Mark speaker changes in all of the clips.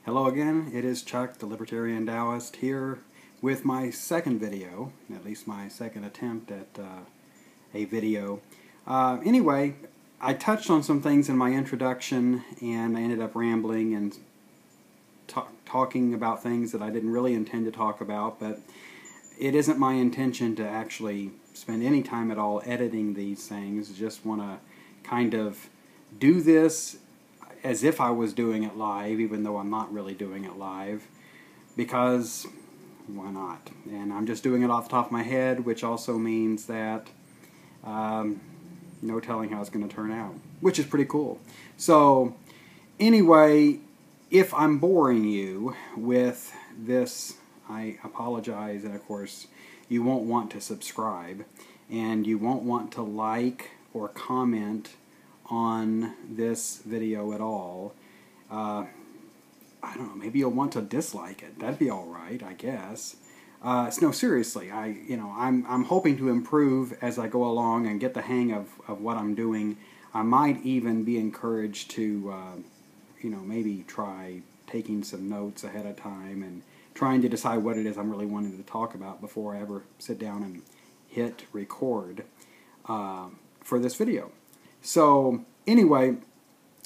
Speaker 1: Hello again, it is Chuck, the Libertarian Taoist, here with my second video, at least my second attempt at a video. Anyway, I touched on some things in my introduction, and I ended up rambling and talking about things that I didn't really intend to talk about, but it isn't my intention to actually spend any time at all editing these things. I just want to kind of do this as if I was doing it live, even though I'm not really doing it live, because why not? And I'm just doing it off the top of my head, which also means that no telling how it's going to turn out, which is pretty cool. So anyway, if I'm boring you with this, I apologize, and of course you won't want to subscribe, and you won't want to like or comment on this video at all. I don't know, maybe you'll want to dislike it. That'd be alright, I guess. No, seriously, I'm hoping to improve as I go along and get the hang of what I'm doing. I might even be encouraged to, maybe try taking some notes ahead of time and trying to decide what it is I'm really wanting to talk about before I ever sit down and hit record for this video. So anyway,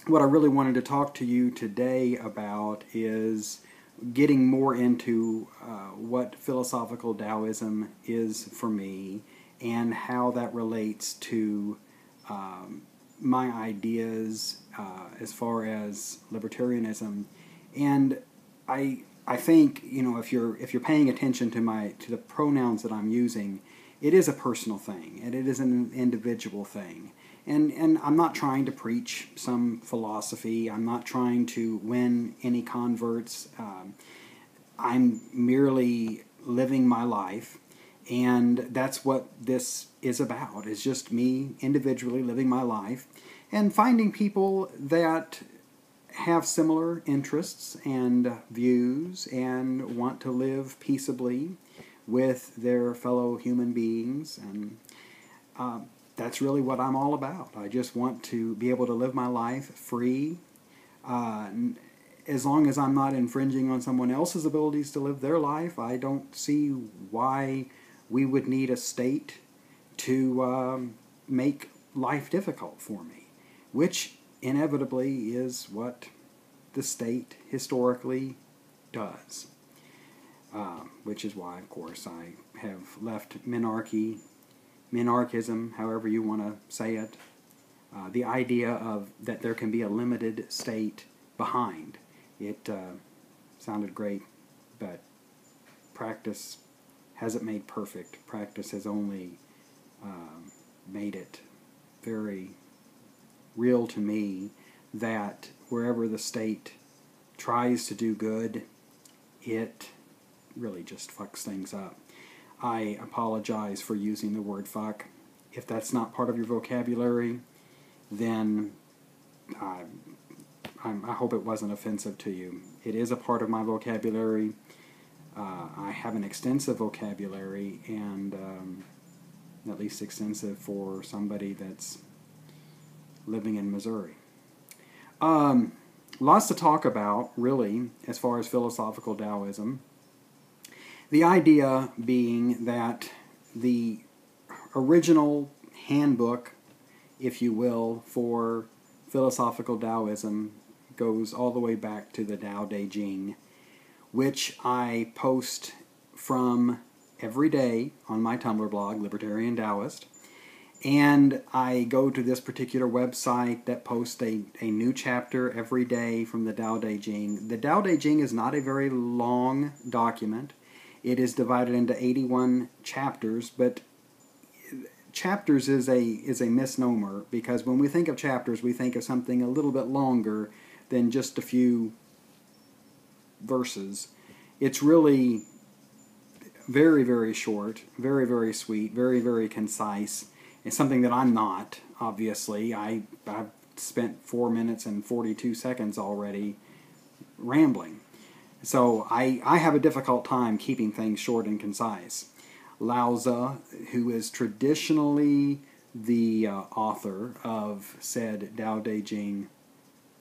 Speaker 1: what I really wanted to talk to you today about is getting more into what philosophical Taoism is for me and how that relates to my ideas as far as libertarianism. And I think, if you're paying attention to the pronouns that I'm using, it is a personal thing and it is an individual thing. And I'm not trying to preach some philosophy. I'm not trying to win any converts. I'm merely living my life, and that's what this is about. It's just me individually living my life and finding people that have similar interests and views and want to live peaceably with their fellow human beings. And that's really what I'm all about. I just want to be able to live my life free, as long as I'm not infringing on someone else's abilities to live their life. I don't see why we would need a state to make life difficult for me, which inevitably is what the state historically does, which is why, of course, I have left minarchism, however you want to say it, the idea of that there can be a limited state behind. It sounded great, but practice hasn't made perfect. Practice has only made it very real to me that wherever the state tries to do good, it really just fucks things up. I apologize for using the word fuck. If that's not part of your vocabulary, then I hope it wasn't offensive to you. It is a part of my vocabulary. I have an extensive vocabulary, and at least extensive for somebody that's living in Missouri. Lots to talk about, really, as far as philosophical Taoism. The idea being that the original handbook, if you will, for philosophical Taoism goes all the way back to the Tao Te Ching, which I post from every day on my Tumblr blog, Libertarian Taoist. And I go to this particular website that posts a new chapter every day from the Tao Te Ching. The Tao Te Ching is not a very long document. It is divided into 81 chapters, but chapters is a misnomer, because when we think of chapters, we think of something a little bit longer than just a few verses. It's really very, very short, very, very sweet, very, very concise. It's something that I'm not, obviously. I've spent 4 minutes and 42 seconds already rambling. So I have a difficult time keeping things short and concise. Lao Tzu, who is traditionally the author of said Tao Te Ching,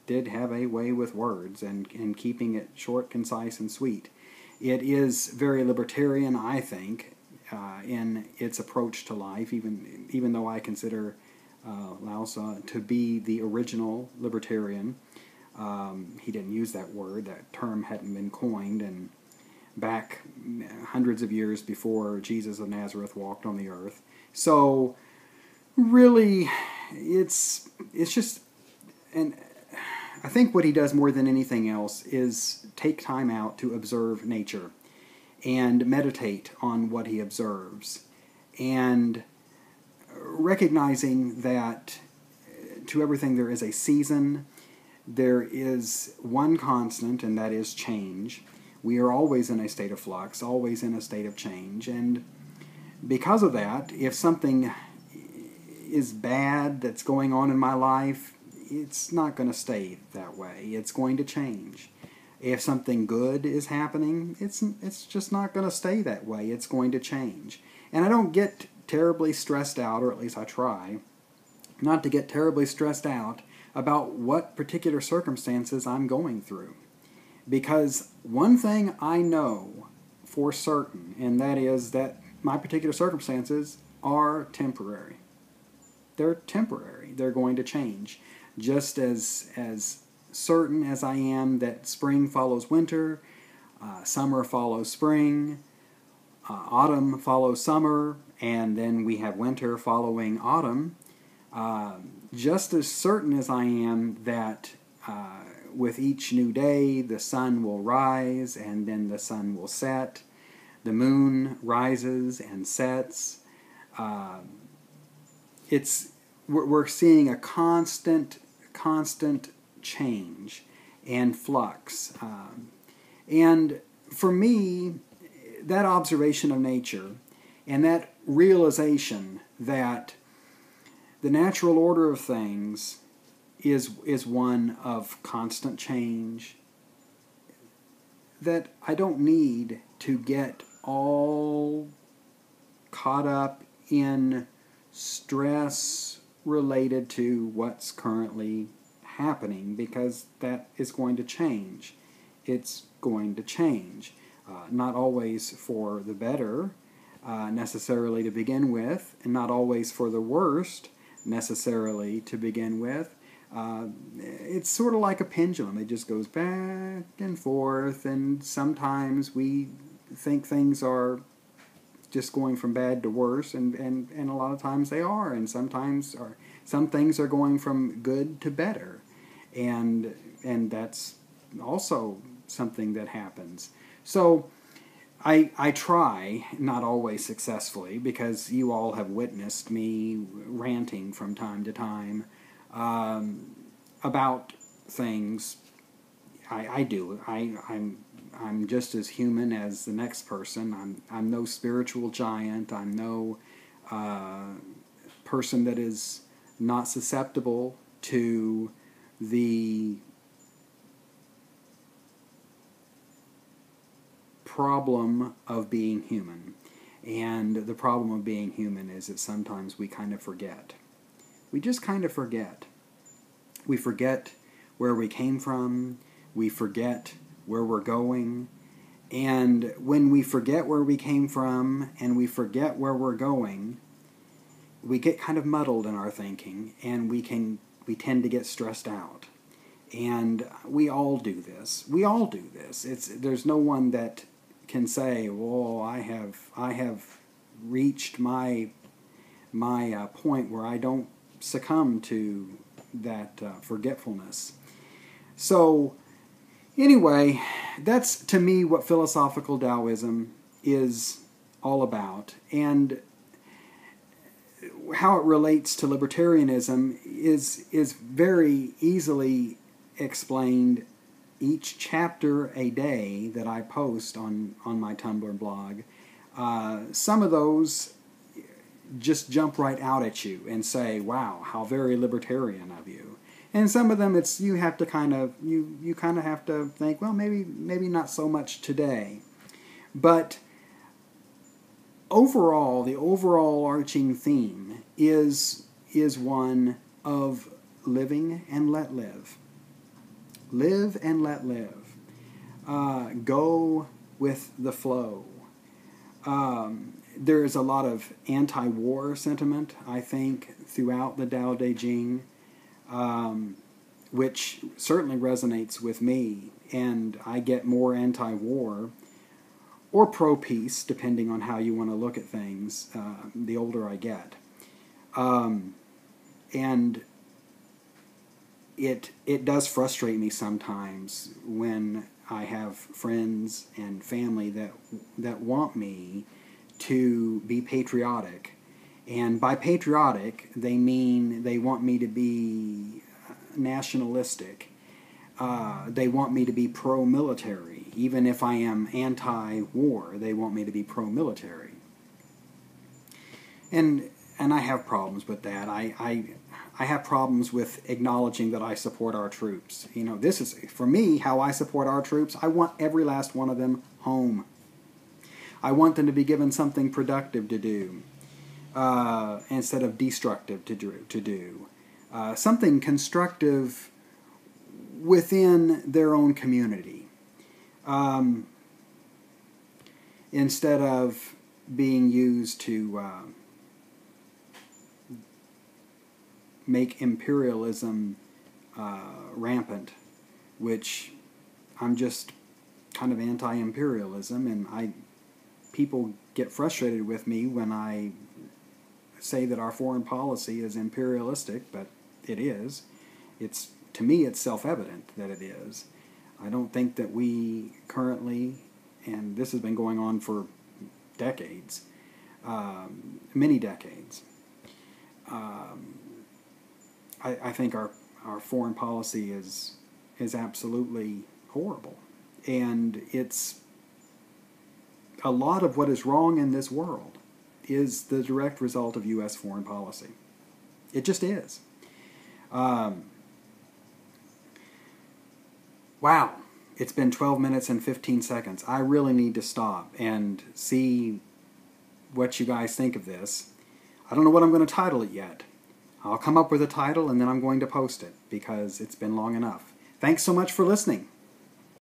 Speaker 1: did have a way with words and keeping it short, concise, and sweet. It is very libertarian, I think, in its approach to life, even though I consider Lao Tzu to be the original libertarian. He didn't use that word. That term hadn't been coined, and back hundreds of years before Jesus of Nazareth walked on the earth. So really, it's just, and I think what he does more than anything else is take time out to observe nature and meditate on what he observes, and recognizing that to everything there is a season, there is one constant, and that is change. We are always in a state of flux, always in a state of change, and because of that, if something is bad that's going on in my life, it's not going to stay that way. It's going to change. If something good is happening, it's just not going to stay that way. It's going to change. And I don't get terribly stressed out, or at least I try not to get terribly stressed out about what particular circumstances I'm going through. Because one thing I know for certain, and that is that my particular circumstances are temporary. They're temporary. They're going to change. Just as certain as I am that spring follows winter, summer follows spring, autumn follows summer, and then we have winter following autumn, just as certain as I am that with each new day the sun will rise and then the sun will set, the moon rises and sets. We're seeing a constant change and flux. And for me, that observation of nature and that realization that the natural order of things is one of constant change, that I don't need to get all caught up in stress related to what's currently happening, because that is going to change. It's going to change. Not always for the better, necessarily to begin with, and not always for the worst, necessarily to begin with. It's sort of like a pendulum. It just goes back and forth, and sometimes we think things are just going from bad to worse, and a lot of times they are, and sometimes some things are going from good to better, and that's also something that happens. So I try, not always successfully, because you all have witnessed me ranting from time to time about things. I do. I'm just as human as the next person. I'm no spiritual giant. I'm no person that is not susceptible to the problem of being human. And the problem of being human is that sometimes we kind of forget. We just kind of forget. We forget where we came from. We forget where we're going. And when we forget where we came from and we forget where we're going, we get kind of muddled in our thinking, and we tend to get stressed out. And we all do this. We all do this. There's no one that can say, "Well, I have reached my point where I don't succumb to that forgetfulness." So, anyway, that's to me what philosophical Taoism is all about, and how it relates to libertarianism is very easily explained each chapter a day that I post on my Tumblr blog. Some of those just jump right out at you and say, "Wow, how very libertarian of you." And some of them, it's you have to kind of you kind of have to think, well, maybe not so much today. But overall, the overall arching theme is one of living and let live. Live and let live. Go with the flow. There is a lot of anti-war sentiment, I think, throughout the Tao Te Ching, which certainly resonates with me, and I get more anti-war or pro-peace, depending on how you want to look at things, the older I get. And it does frustrate me sometimes when I have friends and family that want me to be patriotic. And by patriotic, they mean they want me to be nationalistic. They want me to be pro-military. Even if I am anti-war, they want me to be pro-military. And I have problems with that. I have problems with acknowledging that I support our troops. You know, this is, for me, how I support our troops. I want every last one of them home. I want them to be given something productive to do instead of destructive to do. Something constructive within their own community. Instead of being used to make imperialism rampant, which I'm just kind of anti-imperialism, and people get frustrated with me when I say that our foreign policy is imperialistic, but it is. To me, it's self-evident that it is. I don't think that we currently, and this has been going on for decades, many decades, I think our foreign policy is absolutely horrible. And it's a lot of what is wrong in this world is the direct result of U.S. foreign policy. It just is. Wow, it's been 12 minutes and 15 seconds. I really need to stop and see what you guys think of this. I don't know what I'm going to title it yet. I'll come up with a title and then I'm going to post it because it's been long enough. Thanks so much for listening.